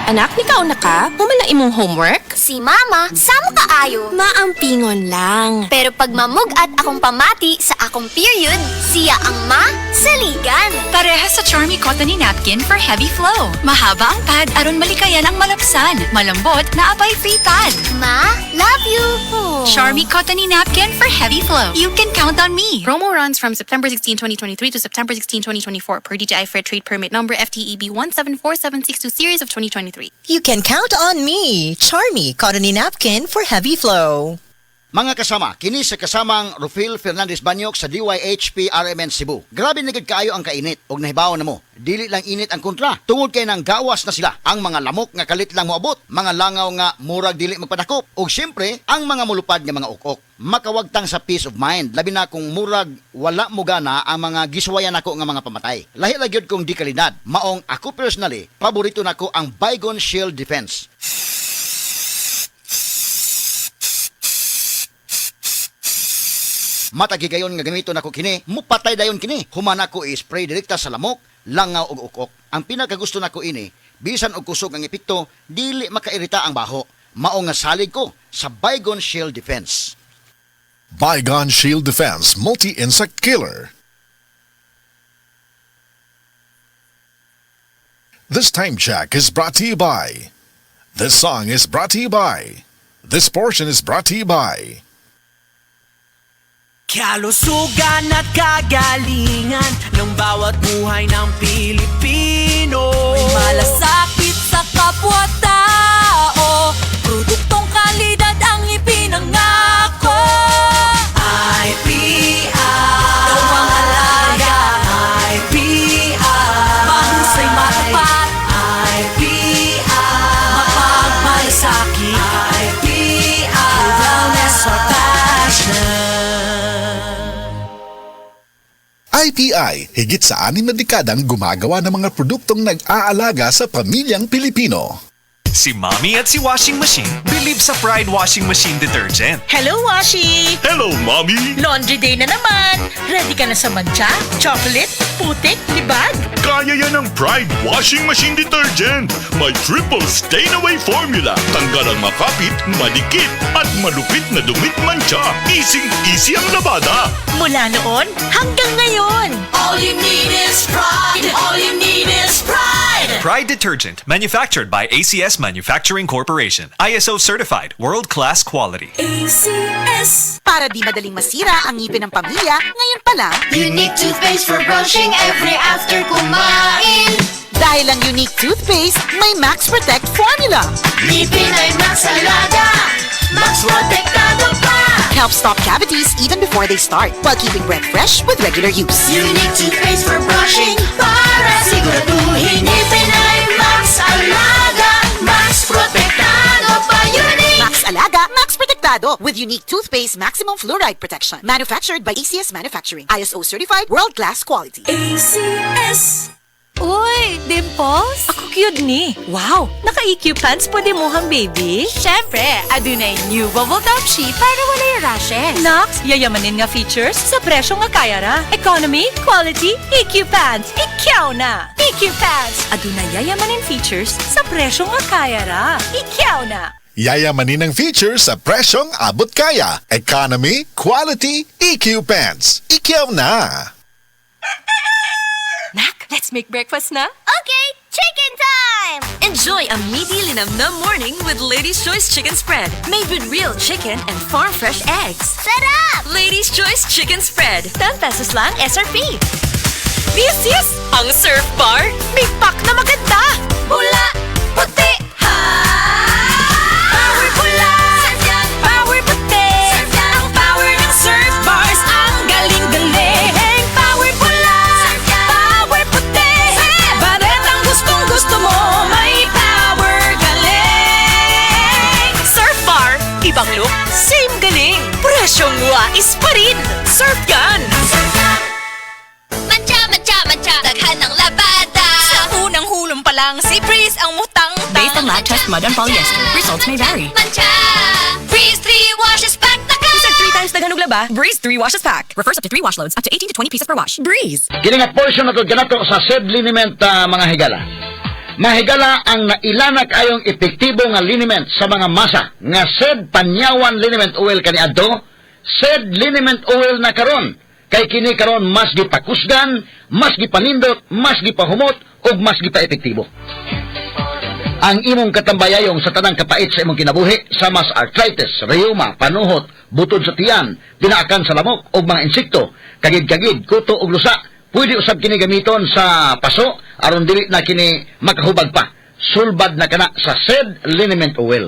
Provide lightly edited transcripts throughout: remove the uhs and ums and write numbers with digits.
Anak, nikaw na ka? Humala imong homework? Si Mama, samo kaayo. Maampingon lang. Pero pag mamugat akong pamati sa akong period, siya ang saligan. Parehas sa Charmy Cottony Napkin for heavy flow. Mahaba ang pad aron malikayan ang malapsan. Malambot na abay free pad. Ma, love you. Charmy Cottony Napkin for heavy flow. You can count on me. Promo runs from September 16, 2023 to September 16, 2024 per DTI Fair Trade Permit number FTEB 174762 series of 2023. You can count on me, Charmy Cottony Napkin for heavy flow. Mga kasama, kini sa kasamang Rufil Fernandez Banyok sa DYHP RMN Cebu. Grabe nagad kaayo ang kainit og nahibaw na mo. Dili lang init ang kontra. Tungod kay nang gawas na sila. Ang mga lamok nga kalit lang moabot, mga langaw nga murag dili magpadakop, ug syempre ang mga mulupad nga mga ukok. Makawagtang sa peace of mind, labi na kung murag wala mo gana ang mga giswayan nako nga mga pamatay. Lahi ra gyud kong di kalidad. Maong ako personally, paborito nako ang Baygon Shield Defense. Matagigayon nga gamiton nako kini, mupatay dayon kini. Humana ko i-spray direkta sa lamok, langaw ug ukok. Ang pinakagusto nako ini, bisan og kusog ang epekto, dili makairita ang baho. Mao nga salig ko sa Baygon Shield Defense. Baygon Shield Defense Multi-Insect Killer. This time check is brought to you by. This song is brought to you by. This portion is brought to you by. Kalusugan at kagalingan ng bawat buhay ng Pilipino. May malasakit sa kapwa-tao, produktong kalidad ang ipinangako. IPI, ikaw ang alaga. IPI, mahusay matapat. IPI, mapagmalasakit. IPI, wellness or passion. IPI, higit sa 6 na dekadang gumagawa ng mga produktong nag-aalaga sa pamilyang Pilipino. Si Mommy at si Washing Machine believe sa Pride Washing Machine Detergent. Hello, Washi! Hello, Mommy! Laundry day na naman! Ready ka na sa mancha, chocolate, putik, libag? Kaya yan ang Pride Washing Machine Detergent. May triple stain-away formula. Tanggal ang makapit, madikit, at malupit na dumit mancha. Easy ang labada. Mula noon hanggang ngayon. All you need is pride. All you need is pride. Pride Detergent, manufactured by ACS Manufacturing Corporation. ISO certified, world-class quality. ACS. Para di madaling masira ang ngipin ng pamilya, ngayon pa lang, Unique toothpaste for brushing every after kumain. dahil ang unique toothpaste, may Max Protect formula. Ngipin ay Max Alaga, Max Protektado pa. Helps stop cavities even before they start, while keeping breath fresh with regular use. Unique toothpaste for brushing para siguraduhin ngipin ay Max Alaga, Max Protektado pa. Unique Max Alaga, Max Protectado with unique toothpaste maximum fluoride protection. Manufactured by ACS Manufacturing. ISO certified world-class quality. ACS. Uy, Dimples? Ako cute ni. Wow, naka-EQ pants po di mo hang baby? Syempre, adunay new bubble top sheet para walay rashes. Nox, yayamanin nga features sa presyo nga kaya ra. Economy, quality, EQ pants. Ikaw na! EQ pants. Adunay yayamanin features sa presyo nga kaya ra. Ikaw na! Yayamanin ang features sa presyong abot kaya. Economy, quality, EQ pants. Ikaw na! Nak, let's make breakfast na. Okay, chicken time! Enjoy a meaty linamnam morning with Lady's Choice Chicken Spread. Made with real chicken and farm-fresh eggs. Sarap! Ladies' Choice Chicken Spread. 10 pesos lang SRP. This is ang Surf Bar. May pack na maganda. Pula, puti, ha! Power pula! Power puti. Ang power ng Surf Bars, ang galing-galing. Power pula! Power puti! Baretang gustong-gusto mo, may power galing! Surf Bar. Ibang look, same galing. Presyong wais pa rin. Surf yan. Mancha, mancha, mancha, daghan ng labada. Sa unang hulong pa lang, si Breeze ang mutang-tang. Based on lab test mud and polyester, results may vary. Mancha! Breeze 3 washes back the car! Isang 3 times daghan og laba. Breeze 3 washes pack. Refers up to 3 wash loads, up to 18 to 20 pieces per wash. Breeze. Kini nga portion na to ganato sa said liniment mga higala. Mahigala ang nailana kayong epektibo nga liniment sa mga masa nga said panyawan liniment oil kaniadto, said liniment oil na karon kay kini karon mas gipakusgan, mas gipanindot, mas gipahumot ug mas gipaepektibo. Ang imong katambayayong sa tanang kapait sa imong kinabuhi sama sa arthritis, rheuma, panuhot, butod sa tiyan, pinaakan sa lamok ug mga insekto, kagid-kagid, kuto ug lusa, pwede usab kini gamiton sa paso aron dili na kini makahubag pa. Sulbad na kana sa said liniment oil.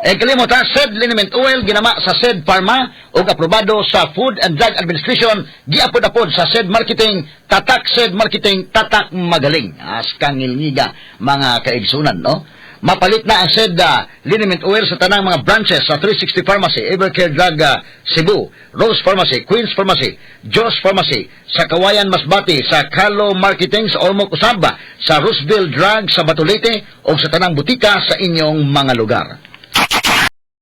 Kalimot ha, said liniment oil ginama sa said Pharma ug aprobado sa Food and Drug Administration, giapod-apod sa said marketing, tatak said marketing, tatak magaling. Askang ngilngiga mga kaigsunan, no? Mapalit na ang said liniment oil sa tanang mga branches sa 360 Pharmacy, Evercare Drug Cebu, Rose Pharmacy, Queen's Pharmacy, Joss Pharmacy, sa Kawayan Masbati, sa Kalo Marketing sa Ormoc Usaba, sa Roosevelt Drug sa Batulete o sa tanang butika sa inyong mga lugar.